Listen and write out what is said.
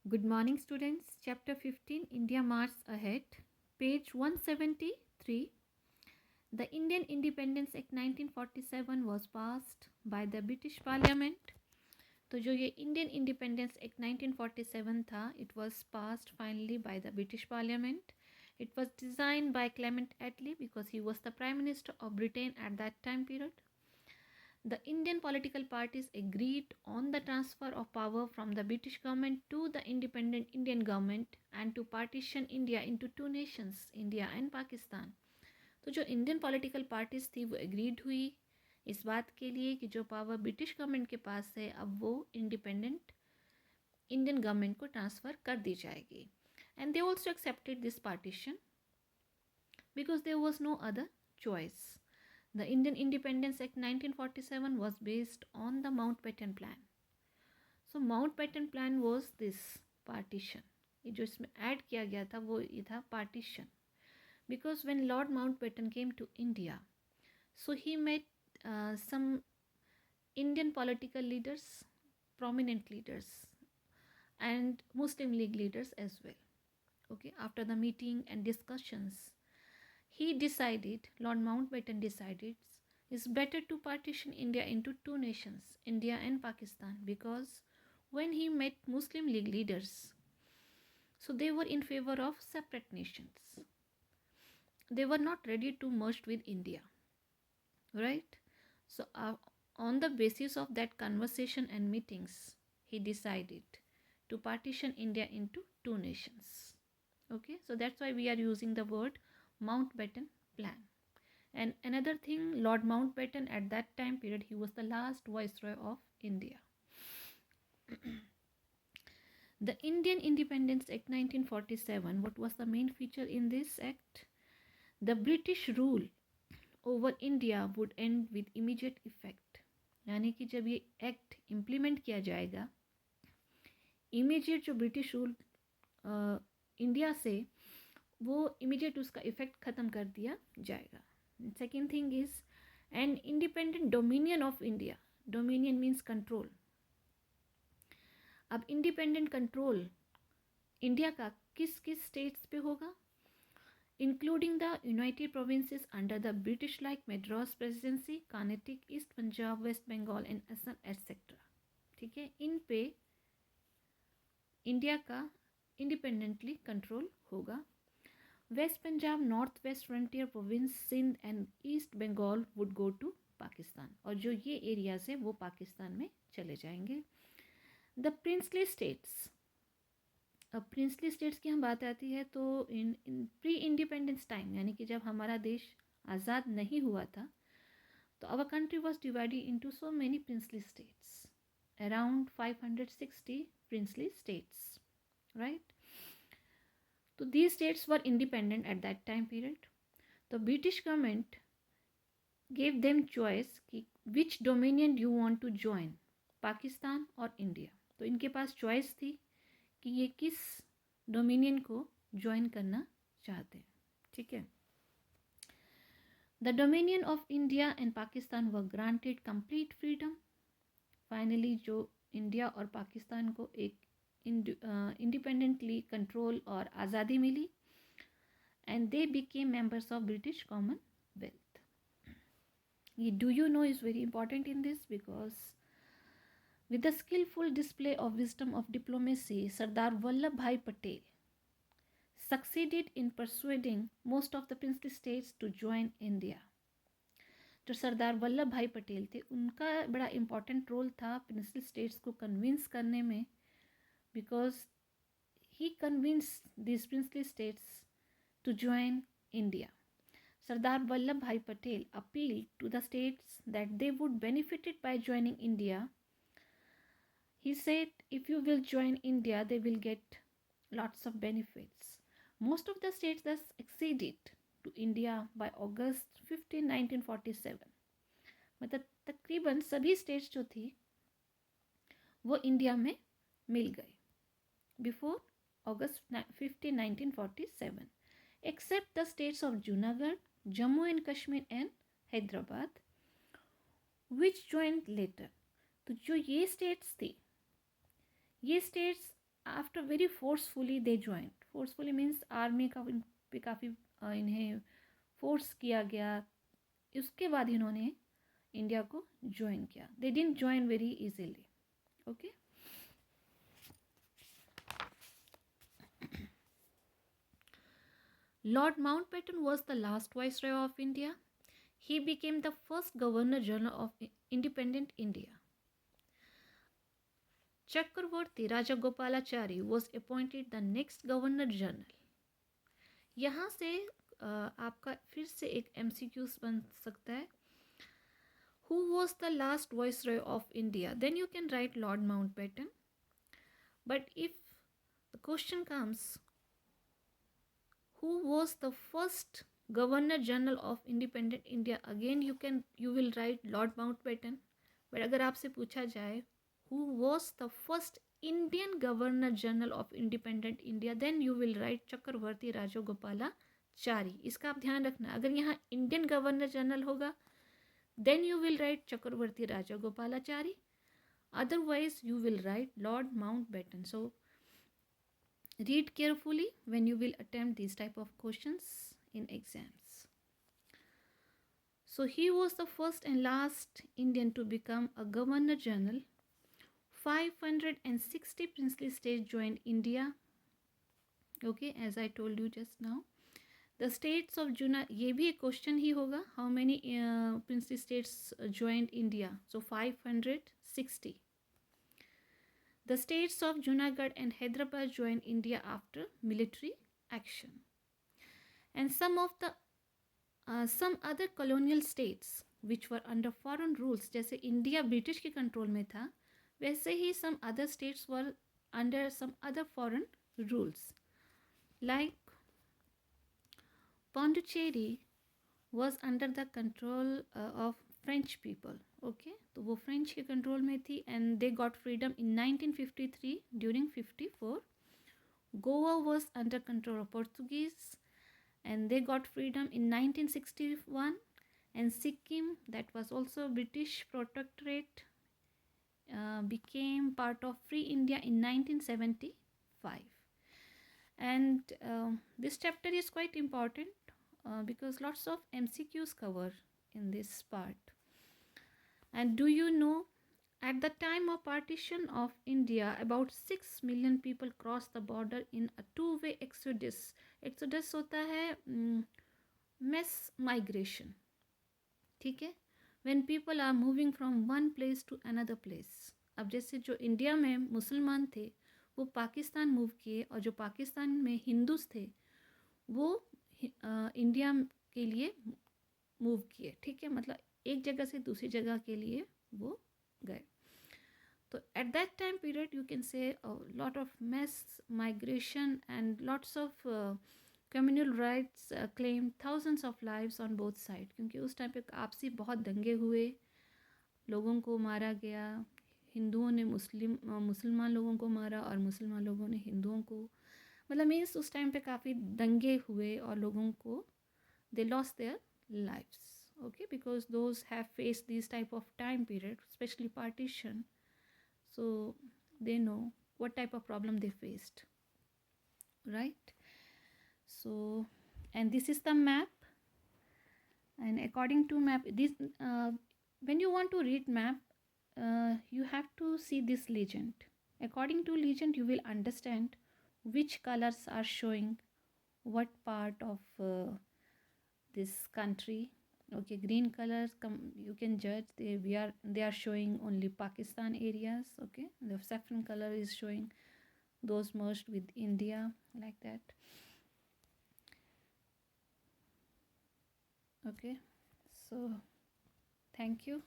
Good morning, students. Chapter 15 India Marches Ahead, page 173. The Indian Independence Act 1947 was passed by the British Parliament. तो जो ये Indian independence act 1947 था, it was passed finally by the British Parliament. It was designed by Clement Attlee because he was the Prime Minister of Britain at that time period. The Indian political parties agreed on the transfer of power from the British government to the independent Indian government and to partition India into two nations, India and Pakistan. तो जो Indian political parties थी वो agreed हुई इस बात के लिए कि जो पावर ब्रिटिश गवर्नमेंट के पास है अब वो इंडिपेंडेंट इंडियन गवर्नमेंट को ट्रांसफ़र कर दी जाएगी. And they also accepted this partition because there was no other choice. The Indian Independence Act 1947 was based on the Mountbatten Plan. So Mountbatten Plan was this partition. ये जो इसमें add किया गया था वो ये था partition. Because when Lord Mountbatten came to India, so he met some Indian political leaders, prominent leaders, and Muslim League leaders as well. Okay, after the meeting and discussions, he decided, Lord Mountbatten decided, it's better to partition India into two nations, India and Pakistan, because when he met Muslim League leaders, so they were in favor of separate nations. They were not ready to merge with India, right? So on the basis of that conversation and meetings, he decided to partition India into two nations. Okay, so that's why we are using the word Mountbatten Plan. And another thing, Lord Mountbatten at that time period, he was the last viceroy of India. The Indian Independence Act 1947, what was the main feature in this act? The British rule over India would end with immediate effect. यानी कि जब ये act implement किया जाएगा, immediate जो British rule India से वो immediate उसका इफेक्ट ख़त्म कर दिया जाएगा. Second thing is an independent dominion of India. Dominion means control. अब इंडिपेंडेंट कंट्रोल इंडिया का किस किस स्टेट्स पे होगा, including the United Provinces under the British like Madras presidency, Karnataka, east Punjab, west Bengal and Assam etcetera. ठीक है, इन पे इंडिया का इंडिपेंडेंटली कंट्रोल होगा. West Punjab, North West Frontier Province, Sindh and east Bengal would go to Pakistan, और जो ये एरियाज है वो पाकिस्तान में चले जाएंगे. The princely states. अब प्रिंसली स्टेट्स की हम बात आती है तो इन प्री इंडिपेंडेंस टाइम, यानी कि जब हमारा देश आज़ाद नहीं हुआ था, तो our country was divided into so many princely states, around 560 princely states, right? So these states were independent at that time period. The British government gave them choice कि which dominion you want to join, Pakistan और India. तो इनके पास choice थी कि ये किस dominion को join करना चाहते हैं. ठीक है. The dominion of India and Pakistan were granted complete freedom. Finally जो इंडिया और पाकिस्तान को एक इंडिपेंडेंटली कंट्रोल और आज़ादी मिली, and they became members of British Commonwealth. ये do you know is very important in this because with the skillful display of wisdom of diplomacy, Sardar Vallabhbhai Patel succeeded in persuading most of the princely states to join India. जो सरदार वल्लभ भाई पटेल थे उनका बड़ा important role था princely states को convince करने में, because he convince this princely states to join India. Sardar Vallabhbhai Patel appealed to the states that they would benefited by joining India. He said, if you will join India, they will get lots of benefits. Most of the states thus acceded to India by August 15, 1947. मतलब तकरीबन सभी states जो थी वो India में मिल गए before August 15, 1947, except the states of Junagadh, Jammu and Kashmir and Hyderabad, which joined later. तो जो ये स्टेट्स थी, ये states after very forcefully they join, forcefully means army का पे काफ़ी इन्हें फोर्स किया गया, उसके बाद इन्होंने इंडिया को ज्वाइन किया. They didn't join very easily. Okay. Lord Mountbatten was the last Viceroy of India. He became the first Governor General of independent India. Chakravarti Rajagopalachari was appointed the next Governor General. यहाँ से आपका फिर से एक MCQs बन सकता है. Who was the last Viceroy of India? Then you can write Lord Mountbatten. But if the question comes, who was the first Governor General of independent India? Again you will write Lord Mountbatten. But अगर आपसे पूछा जाए who was the first Indian Governor General of independent India, then you will write Chakravarti Rajagopalachari. इसका आप ध्यान रखना, अगर यहाँ Indian Governor General होगा then you will write Chakravarti Rajagopalachari. Otherwise you will write Lord Mountbatten. So read carefully when you will attempt these type of questions in exams. So he was the first and last Indian to become a Governor General. 560 princely states joined India. Okay, as I told you just now. The states of ये भी एक question ही होगा. How many princely states joined India? So 560. The states of Junagadh and Hyderabad joined India after military action. And some other colonial states which were under foreign rules, जैसे India British के control में था, वैसे ही some other states were under some other foreign rules. Like Pondicherry was under the control of French people. Okay, तो वो French के control में थी and they got freedom in 1953 during 54. Goa was under control of Portuguese and they got freedom in 1961. And Sikkim, that was also British protectorate, became part of Free India in 1975. And this chapter is quite important because lots of MCQs cover in this part. And do you know, at the time of partition of India, about 6 million people crossed the border in a two-way exodus. Exodus होता है mass migration. ठीक है, when people are moving from one place to another place. अब जैसे जो India में मुसलमान थे वो पाकिस्तान मूव किए और जो पाकिस्तान में हिंदूस थे वो इंडिया के लिए मूव किए. ठीक है, मतलब एक जगह से दूसरी जगह के लिए वो गए. तो at that time period you can say lot of mass migration and lots of communal riots claim thousands of lives on both side. क्योंकि उस टाइम पे आपसी बहुत दंगे हुए, लोगों को मारा गया, हिंदुओं ने मुसलमान लोगों को मारा और मुसलमान लोगों ने हिंदुओं को, मतलब मीन्स उस टाइम पे काफ़ी दंगे हुए और लोगों को they lost their lives. Okay, because those have faced these type of time period, especially partition, so they know what type of problem they faced, right? So, and this is the map, and according to map, this when you want to read map, you have to see this legend. According to legend you will understand which colors are showing what part of this country. Okay, green colors you can judge they are showing only Pakistan areas. Okay, the saffron color is showing those merged with India, like that. Okay, so thank you.